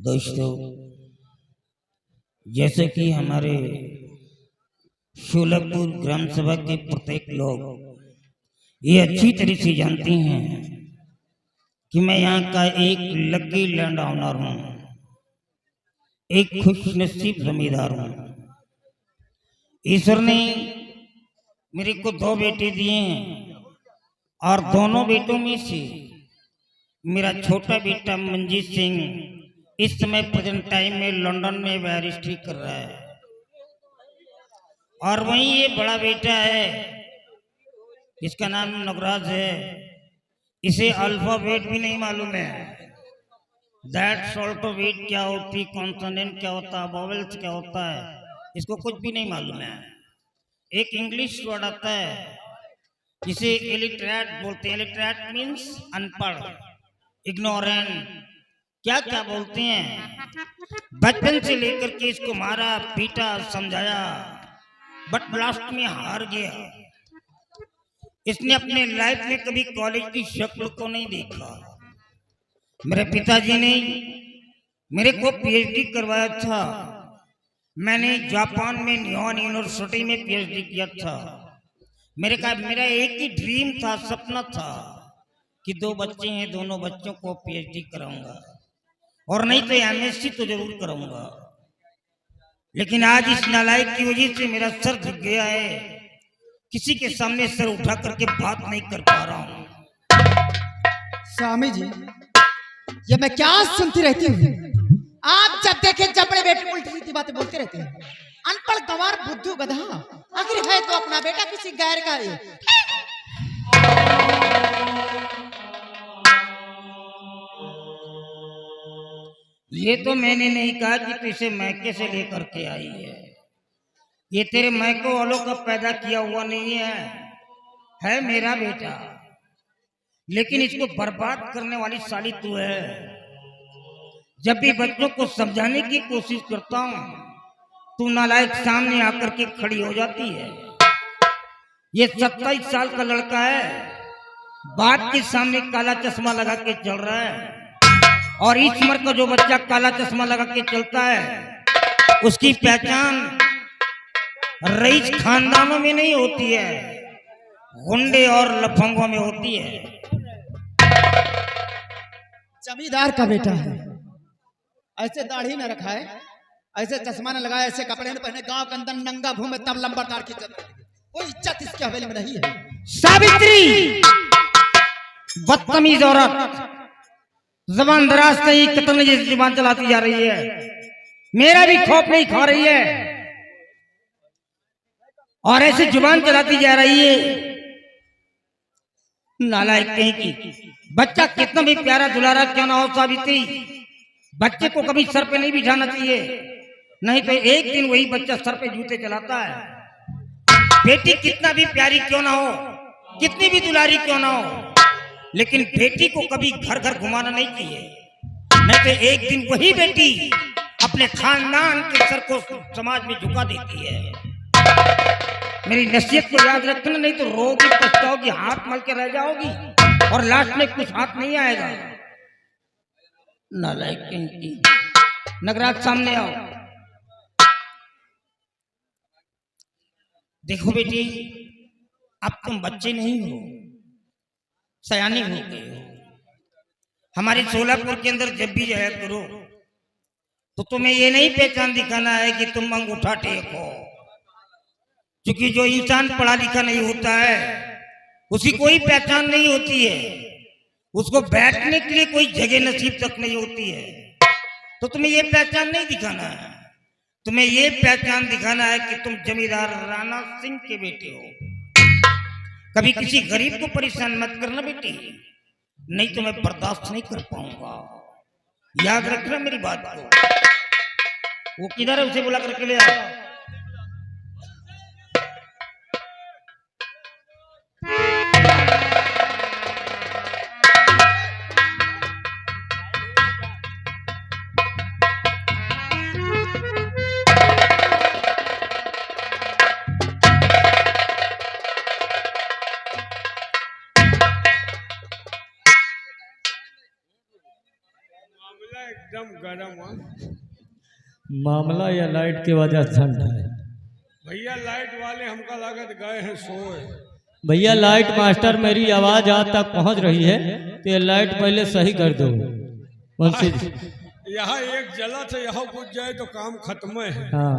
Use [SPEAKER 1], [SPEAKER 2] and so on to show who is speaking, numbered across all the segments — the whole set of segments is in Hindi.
[SPEAKER 1] दोस्तों, जैसे कि हमारे शोलापुर ग्राम सभा के प्रत्येक लोग ये अच्छी तरह से जानते हैं कि मैं यहाँ का एक लकी लैंड ओनर हूँ, एक खुशनसीब जमींदार हूँ। ईश्वर ने मेरे को 2 बेटे दिए हैं और दोनों बेटों में से मेरा छोटा बेटा मंजीत सिंह इस समय प्रेजेंट टाइम में लंदन में बैरिस्ट्री कर रहा है, और वहीं ये बड़ा बेटा है इसका नाम नगराज है। इसे अल्फाबेट भी नहीं मालूम है, दैट सॉल्टोवेट क्या होती, कॉन्सोनेंट क्या होता है, वोवेल्स क्या होता है, इसको कुछ भी नहीं मालूम है। एक इंग्लिश वर्ड आता है जिसे इलिटरेट बोलते हैं। इलिटरेट मीन्स अनपढ़, इग्नोरेंट, क्या क्या बोलते हैं। बचपन से लेकर के इसको मारा पीटा समझाया, बट लास्ट में हार गया। इसने अपने लाइफ में कभी कॉलेज की शक्ल को नहीं देखा। मेरे पिताजी ने मेरे को पीएचडी करवाया था। मैंने जापान में निहोन यूनिवर्सिटी में पीएचडी किया था। मेरा एक ही ड्रीम था, सपना था कि 2 बच्चे हैं, दोनों बच्चों को पीएचडी कराऊंगा, और नहीं तो एमएससी तो जरूर कराऊंगा। लेकिन आज इस नालायक की वजह से मेरा सर झुक गया है, किसी के सामने सर उठा करके बात नहीं कर पा रहा हूँ।
[SPEAKER 2] स्वामी जी, ये मैं क्या सुनती रहती हूँ? आप जब देखे जबड़े बेटे उल्टी सीधी बातें बोलते रहते हैं। अनपढ़ गंवार बुद्धू गधा, आखिर है तो अपना बेटा किसी गैर का है।
[SPEAKER 1] ये तो मैंने नहीं कहा कि तू इसे मैके से लेकर के आई है। ये तेरे मैको वालों का पैदा किया हुआ नहीं है मेरा बेटा। लेकिन इसको बर्बाद करने वाली साली तू है। जब भी बच्चों को समझाने की कोशिश करता हूँ, तू नालायक सामने आकर के खड़ी हो जाती है। ये 27 साल का लड़का है, बाप के सामने काला चश्मा लगा के चल रहा है, और इस उम्र का जो बच्चा काला चश्मा लगा के चलता है उसकी पहचान रईस खानदानों में नहीं होती है, गुंडे और लफंगों में होती है।
[SPEAKER 2] जमींदार का बेटा है, ऐसे दाढ़ी न रखा है, ऐसे चश्मा न लगाए, ऐसे कपड़े न पहने, गांव के अंदर नंगा घूमे, तब लंबरदार की कोई इज्जत इसके हवेली में नहीं है।
[SPEAKER 1] सावित्री, बदतमीज औरत, जबान दराज से ही कतल जैसी जुबान चलाती जा रही है। मेरा भी खौफ नहीं खा रही है, और ऐसी जुबान चलाती जा रही है। नालायक कहीं की। बच्चा कितना भी प्यारा दुलारा क्यों ना हो सावित्री, बच्चे को कभी सर पे नहीं बिठाना चाहिए, नहीं तो एक दिन वही बच्चा सर पे जूते चलाता है। बेटी कितना भी प्यारी क्यों ना हो, कितनी भी दुलारी क्यों ना हो, लेकिन बेटी को कभी घर घर घुमाना नहीं चाहिए, नहीं तो एक दिन वही बेटी अपने खानदान के सर को समाज में झुका देती है। मेरी नसीहत को याद रखना, नहीं तो रोगी पछताओगी, हाथ मल के रह जाओगी, और लास्ट में कुछ हाथ नहीं आएगा। नालायक की। नगराज सामने आओ। देखो बेटी, अब तुम बच्चे नहीं हो, सयानी हो गए हो। हमारे सोलापुर के अंदर जब भी जाया करो तो तुम्हें ये नहीं पहचान दिखाना है कि तुम अंगूठा टेक हो, क्योंकि जो इंसान पढ़ा लिखा नहीं होता है उसकी कोई पहचान नहीं होती है, उसको बैठने के लिए कोई जगह नसीब तक नहीं होती है। तो तुम्हें ये पहचान नहीं दिखाना है, तुम्हें ये पहचान दिखाना है कि तुम जमींदार राणा सिंह के बेटे हो। कभी किसी गरीब को परेशान मत करना बेटी, नहीं तो मैं बर्दाश्त नहीं कर पाऊंगा। याद रखना मेरी बात को। वो किधर है, उसे बुला करके ले आओ।
[SPEAKER 3] एकदम गरम है।
[SPEAKER 4] मामला या लाइट की वजह से ठंडा है।
[SPEAKER 3] भैया लाइट वाले हमका लागत गए हैं सोए।
[SPEAKER 4] भैया लाइट मास्टर, मेरी आवाज आज तक पहुंच रही है तो ये लाइट पहले सही कर दो। मुंशी जी।
[SPEAKER 3] यहाँ एक जला से यहाँ बुझ जाए तो काम खत्म है।
[SPEAKER 4] हाँ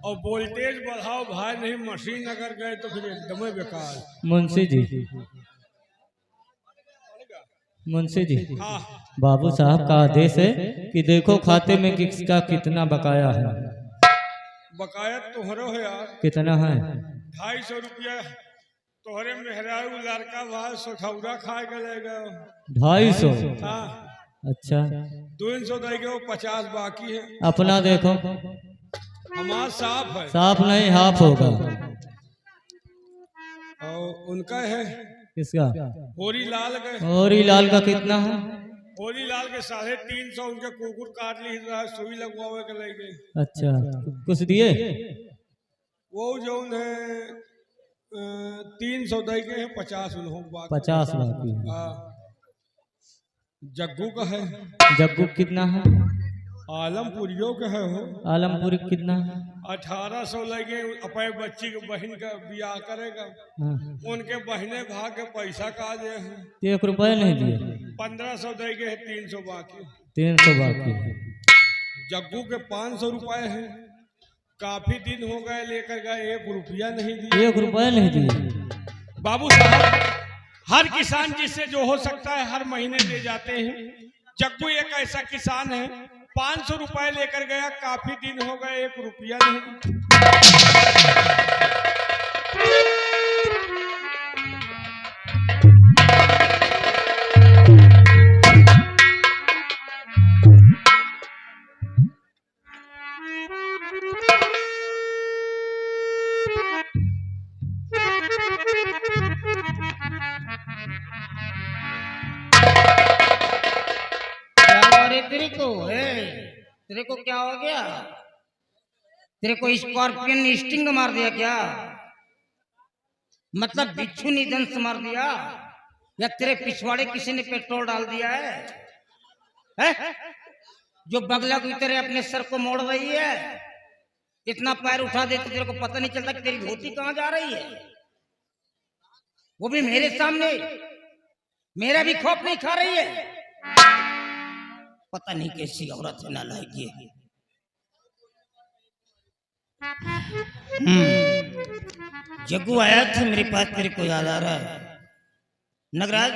[SPEAKER 3] और वोल्टेज बढ़ाओ भाई, नहीं मशीन अगर गए तो फिर एकदम बेकार।
[SPEAKER 4] मुंशी जी, मुंशी जी,
[SPEAKER 3] हाँ
[SPEAKER 4] बाबू साहब का आदेश है कि देखो खाते में किसका कितना बकाया है।
[SPEAKER 3] बकाया तोहरो है यार।
[SPEAKER 4] कितना है?
[SPEAKER 3] 250 रुपया तोहरे मेहरारू लड़का भाई सोठौरा खा के ले गए।
[SPEAKER 4] 250?
[SPEAKER 3] हाँ
[SPEAKER 4] अच्छा
[SPEAKER 3] 200 दे गए, 50 बाकी है।
[SPEAKER 4] अपना देखो।
[SPEAKER 3] हमारा साफ है।
[SPEAKER 4] साफ नहीं, हाफ होगा।
[SPEAKER 3] और उनका है
[SPEAKER 4] किसका?
[SPEAKER 3] होरी लाल के।
[SPEAKER 4] और ये लाल का कितना है?
[SPEAKER 3] होरी लाल के 350 उनके कुकुर काट ली रहा, सुई लगवावे के ले गए।
[SPEAKER 4] अच्छा कुछ दिए?
[SPEAKER 3] वो जो है 300 दे गए हैं, 50 उन्होंने बाकी।
[SPEAKER 4] 50 बाकी है।
[SPEAKER 3] हाँ। जग्गू का है।
[SPEAKER 4] जग्गू कितना है?
[SPEAKER 3] आलमपुरियों का है हो।
[SPEAKER 4] आलमपुरी कितना है?
[SPEAKER 3] 1800 लगे। अपने बच्ची के बहन का ब्याह करेगा,
[SPEAKER 4] हाँ।
[SPEAKER 3] उनके बहने भाग के पैसा का दे हैं।
[SPEAKER 4] 1 रुपए नहीं दिए?
[SPEAKER 3] 1500 दे गए, 300 बाकी।
[SPEAKER 4] 300 बाकी है।
[SPEAKER 3] जग्गू के 500 रुपए हैं। काफी दिन हो गए लेकर गए, 1 रुपया नहीं दिए।
[SPEAKER 4] 1 रुपए नहीं दिए?
[SPEAKER 3] बाबू साहब, हर किसान जिससे जो हो सकता है हर महीने दे जाते हैं। जग्गू एक ऐसा किसान है, 500 रुपए लेकर गया, काफी दिन हो गए, 1 रुपया नहीं।
[SPEAKER 1] तेरे को क्या हो गया? तेरे को स्कॉर्पियन ने स्टिंग मार दिया क्या? मतलब बिच्छू ने दंश मार दिया, या तेरे पिछवाड़े किसी ने पेट्रोल डाल दिया है? जो बगला की तरह अपने सर को मोड़ रही है, इतना पैर उठा देते तेरे को पता नहीं चलता कि तेरी धोती कहां जा रही है, वो भी मेरे सामने। मेरा भी खौफ नहीं खा रही है। पता नहीं कैसी औरत है, नालायक ये। जग्गू आया था मेरे पास, मेरे को याद आ रहा है। नगराज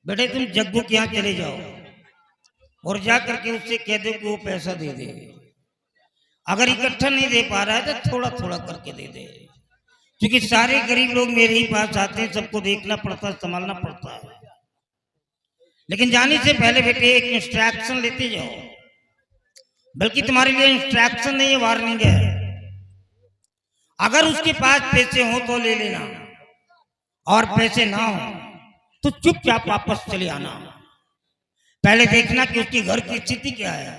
[SPEAKER 1] बेटे, तुम जग्गू के यहाँ चले जाओ और जा करके उससे कह दो कि वो पैसा दे दे। अगर इकट्ठा नहीं दे पा रहा है तो थोड़ा थोड़ा करके दे दे, क्योंकि सारे गरीब लोग मेरे ही पास आते हैं, सबको देखना पड़ता है, संभालना पड़ता है। लेकिन जाने से पहले बेटे एक इंस्ट्रक्शन लेते जाओ, बल्कि तुम्हारे लिए इंस्ट्रक्शन नहीं है, वार्निंग है। अगर उसके पास पैसे हो तो ले लेना, और पैसे ना हो तो चुपचाप वापस चले आना। पहले देखना कि उसके घर की स्थिति क्या है।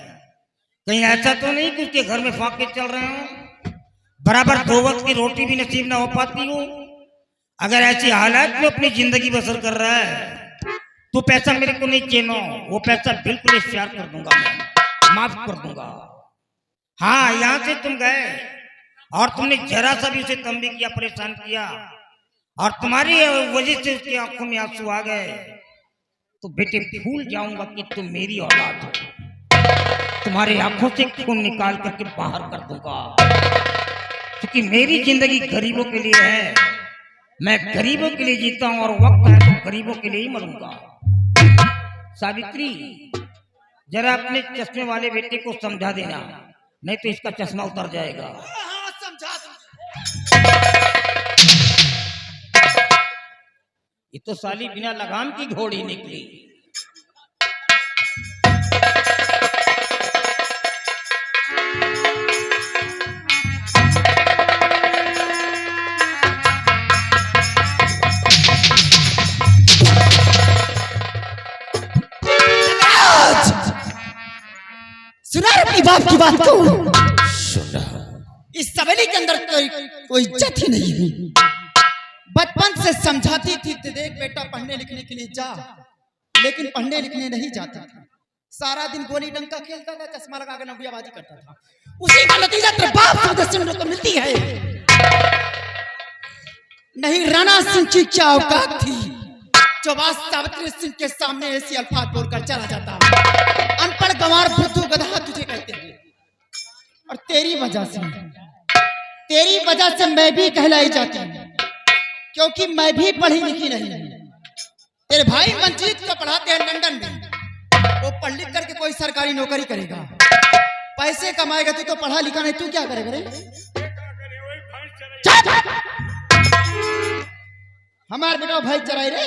[SPEAKER 1] कहीं ऐसा तो नहीं कि उसके घर में फाके चल रहे हो, बराबर 2 वक्त की रोटी भी नसीब ना हो पाती हो। अगर ऐसी हालत में अपनी जिंदगी बसर कर रहा है तो पैसा मेरे को नहीं चेनो, वो पैसा बिल्कुल शेयर कर दूंगा, मैं माफ कर दूंगा। हाँ, यहाँ से तुम गए और तुमने जरा सा भी उसे तंबी किया, परेशान किया, और तुम्हारी वजह से उसकी आंखों में आंसू आ गए, तो बेटे भूल जाऊंगा कि तुम मेरी औलाद हो। तुम्हारी आंखों से खून निकाल करके बाहर कर दूंगा, क्योंकि मेरी जिंदगी गरीबों के लिए है। मैं गरीबों के लिए जीता हूं, और वक्त है तो गरीबों के लिए ही मरूंगा। सावित्री, जरा अपने चश्मे वाले बेटे को समझा देना, नहीं तो इसका चश्मा उतर जाएगा।
[SPEAKER 2] हाँ, समझा दूं।
[SPEAKER 1] ये तो साली बिना लगाम की घोड़ी निकली।
[SPEAKER 2] सुना अपनी बाप की बात को? इस सवेली के अंदर कोई इज्जत ही नहीं हुई। बचपन से समझाती थी, देख बेटा पढ़ने लिखने के लिए जा, लेकिन पढ़ने लिखने नहीं जाता था। सारा दिन गोली डंका खेलता था, चश्मा लगा के नौकरियाबाजी करता था। उसी का नतीजा तेरे बाप सदस्य को मिलती है। नहीं राणा सिंह की क्या औकात थी जो बात सावित्री सिंह के सामने ऐसी अल्फाज बोलकर चला जाता। अनपढ़ गंवार बुद्धू गधा तुझे कहते हैं। और तेरी वजह से मैं भी कहलाई जाती हूँ, क्योंकि मैं भी पढ़ी लिखी नहीं। तेरे भाई मंजीत को पढ़ाते हैं लंदन में, वो पढ़ लिख करके कोई सरकारी नौकरी करेगा, पैसे कमाएगा। तू तो पढ़ा लिखा नहीं, तू क्या करेगा रे? हमारे बेटा भाई चराई रे।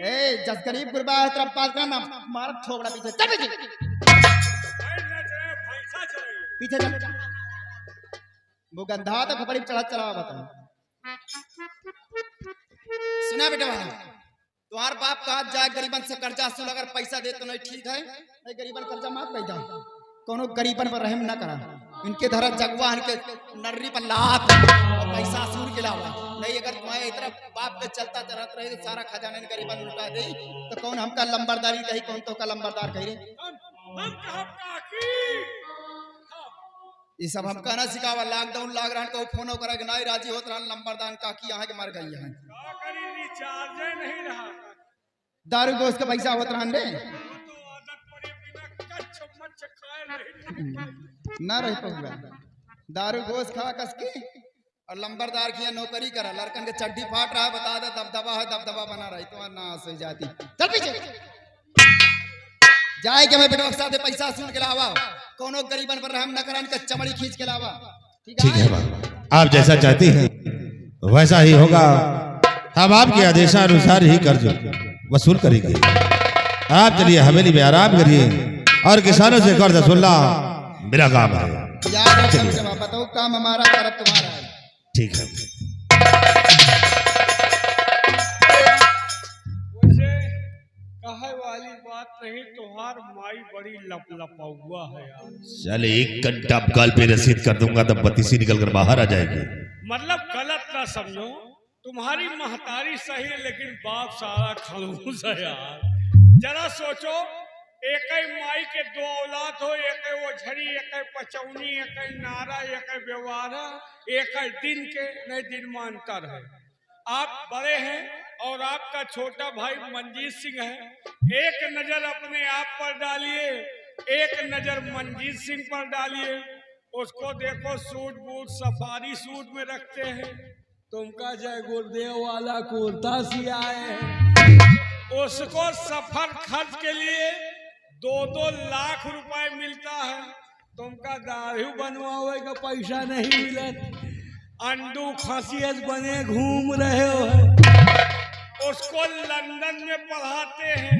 [SPEAKER 2] ए जस गरीब गुरबा है तेरा पास का ना मार ठोकड़ा पीछे चल पीछे चल। वो गंधा तो खपड़ी चढ़ा चला बता। सुना बेटा तुम्हार बाप कहा जाए गरीबन से कर्जा सुन, अगर पैसा दे तो नहीं ठीक है, नहीं गरीबन कर्जा माफ पैदा कोनो गरीबन पर रहम न करा। इनके धरा जगवा इनके नर्री पर लात और पैसा सूर के लावा नहीं। अगर तुम्हारे इतना बाप के चलता चलत रहे तो सारा खजाना गरीबन लुटा दे तो कौन हमका लंबरदारी कही, कौन तो का लंबरदार कही रे? ये सब हमका ना सिखावा। लॉकडाउन लाग रहा को फोन करा के नहीं राजी होत रहा लंबरदार काकी यहाँ के मर गई है। दारू गोश्त का पैसा होत रहा रे ना रह पहुंगा। दारू गोश्त खा कस के और लंबरदार की नौकरी करा। लड़कन के चड्डी फाट रहा बता दे दबदबा है, दबदबा बना रही तो ना सही जाती। चल पीछे जाए के मैं बेटा साथे पैसा सुन के लावा, कोनो गरीबन पर रहम न करा, इनका चमड़ी खींच के लावा।
[SPEAKER 5] ठीक है आप जैसा चाहती हैं वैसा ही होगा। हम आपके आदेशानुसार ही कर्ज वसूल करेंगे। आप चलिए हवेली में आराम करिए और किसानों से कर्ज वसूलना मेरा काम है।
[SPEAKER 2] याद रखना बताओ काम हमारा तरफ तुम्हारा है।
[SPEAKER 5] ठीक है।
[SPEAKER 3] वैसे कहे वाली बात नहीं, तुम्हार माई बड़ी लपलपा है यार।
[SPEAKER 5] चल 1 घंटा गाल पे रसीद कर दूंगा तब बत्तीसी निकल कर बाहर आ जाएगी।
[SPEAKER 3] मतलब गलत ना समझो, तुम्हारी महतारी सही है लेकिन बाप सारा खड़ूस है यार। जरा सोचो, एक माई के 2 औलाद हो, एक वो झड़ी, एक पचौनी, एक नारा, एक व्यवहारा, एक दिन के नहीं दिन में अंतर है। आप बड़े हैं और आपका छोटा भाई मंजीत सिंह है। एक नजर अपने आप पर डालिए, एक नजर मंजीत सिंह पर डालिए। उसको देखो सूट बूट सफारी सूट में रखते हैं, तुमका जय गुरुदेव वाला कुर्ता सियाए हैं। उसको सफर खर्च के लिए 2-2 लाख रुपए मिलता है, तुमका दाढ़ी बनवावे का पैसा नहीं मिले, अंडू खसियत बने घूम रहे हो। उसको लंदन में पढ़ाते हैं,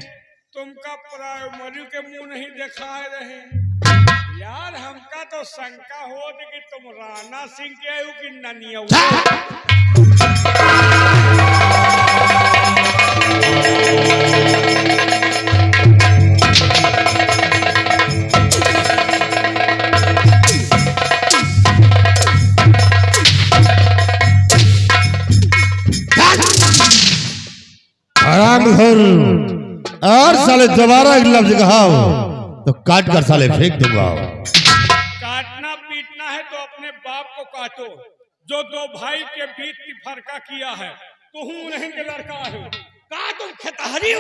[SPEAKER 3] तुमका प्राइमरी के मुंह नहीं दिखाए रहे यार। हमका तो शंका हो कि तुम राणा सिंह के हो कि ननिया।
[SPEAKER 5] और साले दोबारा एक लफ्ज कहा तो काट कर साले फेंक दूंगा।
[SPEAKER 3] काटना पीटना है तो अपने बाप को काटो, जो 2 भाई के बीच की फरका किया है। तो हूँ नहीं के लड़का है का तुम खेतहरी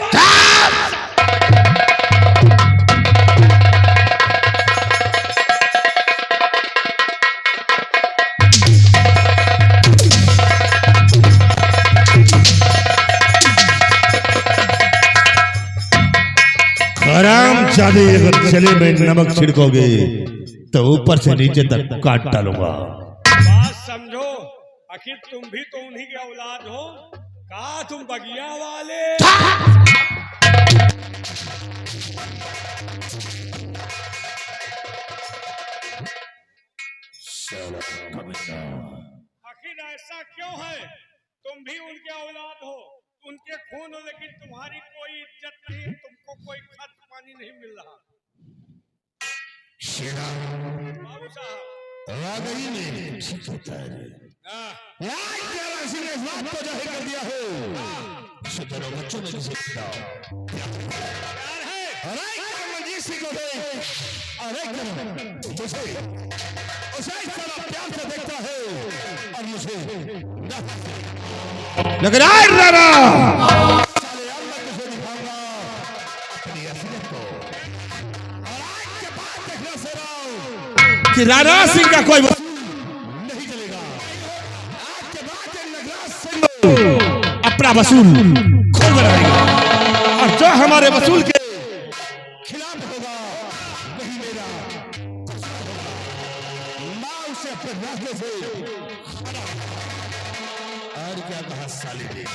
[SPEAKER 5] आराम जादे अगर चले में नमक छिड़कोगे तो ऊपर से नीचे तक काट डालूंगा।
[SPEAKER 3] बात समझो, आखिर तुम भी तो उन्हीं के औलाद हो। का तुम बगिया वाले आखिर ऐसा क्यों है? तुम भी उनके औलाद हो, उनके खून हो, लेकिन तुम्हारी कोई इज्जत नहीं, तुमको कोई खर्च पानी नहीं मिल रहा। बाबू साहब बच्चों में
[SPEAKER 5] और एक मंजीत सिंह को देख और एक मुझे उसे इतना प्यार से देखता है और मुझे लेकिन आज राणा साले अब मैं तुझे दिखाऊंगा अपनी असलियत को और आज के बाद देखना सेरा कि राणा सिंह का कोई नहीं चलेगा। आज के बाद नगराज सिंह अपना वसूल खुद बनाएगा और जो हमारे वसूल के खिलाफ होगा वही मेरा मां उसे अपने रास्ते से और क्या कहा साले ने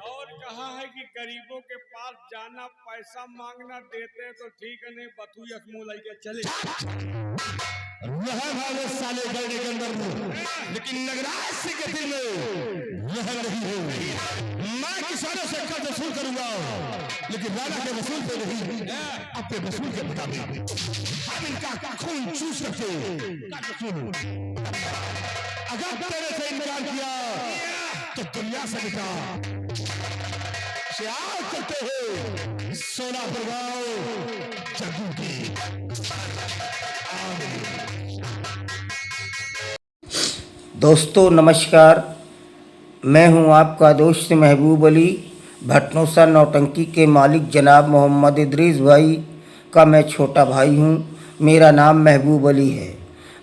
[SPEAKER 3] और कहा है कि गरीबों के पास जाना पैसा मांगना देते हैं तो ठीक है, नहीं बथू यकमू लेके चले
[SPEAKER 5] रह वाले साले गले के अंदर लेकिन नगराज सिंह के दिल में रह नहीं है। मैं किसानों से कर्ज वसूल करूंगा लेकिन राणा के वसूल पे नहीं, अपने वसूल के मुताबिक हम इनका खून चूस सकते अगर तेरे से इनकार किया तो दुनिया से मिटा क्या करते हो सोना प्रभाव जगू की।
[SPEAKER 1] दोस्तों नमस्कार, मैं हूं आपका दोस्त महबूब अली। भटनोसा नौटंकी के मालिक जनाब मोहम्मद इदरीस भाई का मैं छोटा भाई हूं। मेरा नाम महबूब अली है।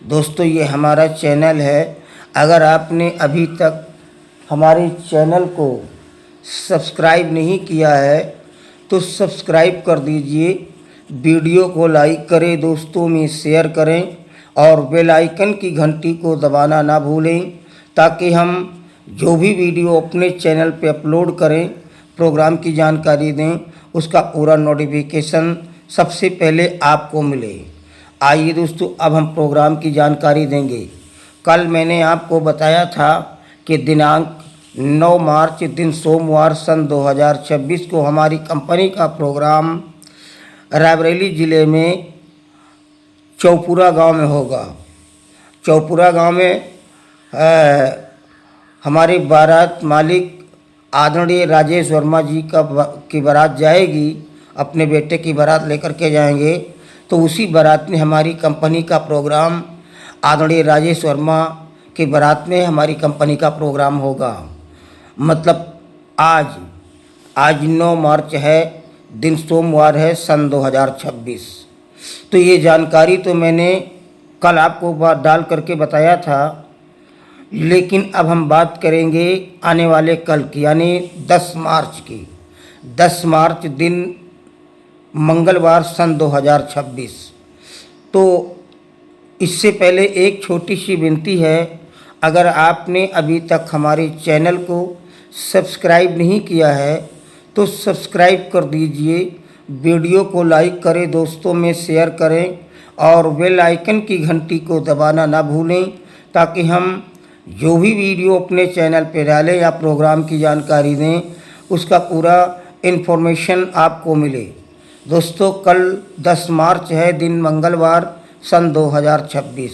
[SPEAKER 1] दोस्तों ये हमारा चैनल है। अगर आपने अभी तक हमारे चैनल को सब्सक्राइब नहीं किया है तो सब्सक्राइब कर दीजिए, वीडियो को लाइक करें, दोस्तों में शेयर करें और बेल आइकन की घंटी को दबाना ना भूलें ताकि हम जो भी वीडियो अपने चैनल पे अपलोड करें, प्रोग्राम की जानकारी दें, उसका पूरा नोटिफिकेशन सबसे पहले आपको मिले। आइए दोस्तों अब हम प्रोग्राम की जानकारी देंगे। कल मैंने आपको बताया था कि दिनांक 9 मार्च दिन सोमवार सन 2026 को हमारी कंपनी का प्रोग्राम रायबरेली ज़िले में चौपुरा गांव में होगा। चौपुरा गांव में हमारे बारात मालिक आदरणीय राजेश वर्मा जी की बारात जाएगी, अपने बेटे की बारात लेकर के जाएंगे। तो उसी बारात में हमारी कंपनी का प्रोग्राम, आदरणीय राजेश वर्मा की बारात में हमारी कंपनी का प्रोग्राम होगा। मतलब आज 9 मार्च है, दिन सोमवार है सन 2026। तो ये जानकारी तो मैंने कल आपको बात डाल करके बताया था, लेकिन अब हम बात करेंगे आने वाले कल की, यानी 10 मार्च की। 10 मार्च दिन मंगलवार सन 2026। तो इससे पहले एक छोटी सी विनती है, अगर आपने अभी तक हमारे चैनल को सब्सक्राइब नहीं किया है तो सब्सक्राइब कर दीजिए, वीडियो को लाइक करें, दोस्तों में शेयर करें और बेल आइकन की घंटी को दबाना ना भूलें ताकि हम जो भी वीडियो अपने चैनल पर डालें या प्रोग्राम की जानकारी दें उसका पूरा इन्फॉर्मेशन आपको मिले। दोस्तों कल 10 मार्च है, दिन मंगलवार सन 2026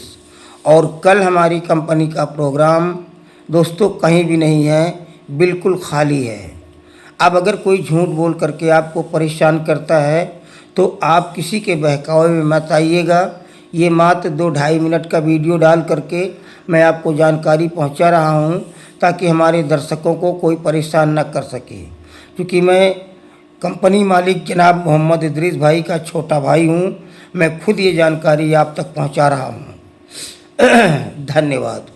[SPEAKER 1] और कल हमारी कंपनी का प्रोग्राम दोस्तों कहीं भी नहीं है, बिल्कुल खाली है। अब अगर कोई झूठ बोल करके आपको परेशान करता है तो आप किसी के बहकावे में मत आइएगा। ये मात्र 2-2.5 मिनट का वीडियो डाल करके मैं आपको जानकारी पहुंचा रहा हूं ताकि हमारे दर्शकों को कोई परेशान न कर सके, क्योंकि मैं कंपनी मालिक जनाब मोहम्मद इदरीस भाई का छोटा भाई हूं। मैं खुद ये जानकारी आप तक पहुंचा रहा हूं। धन्यवाद।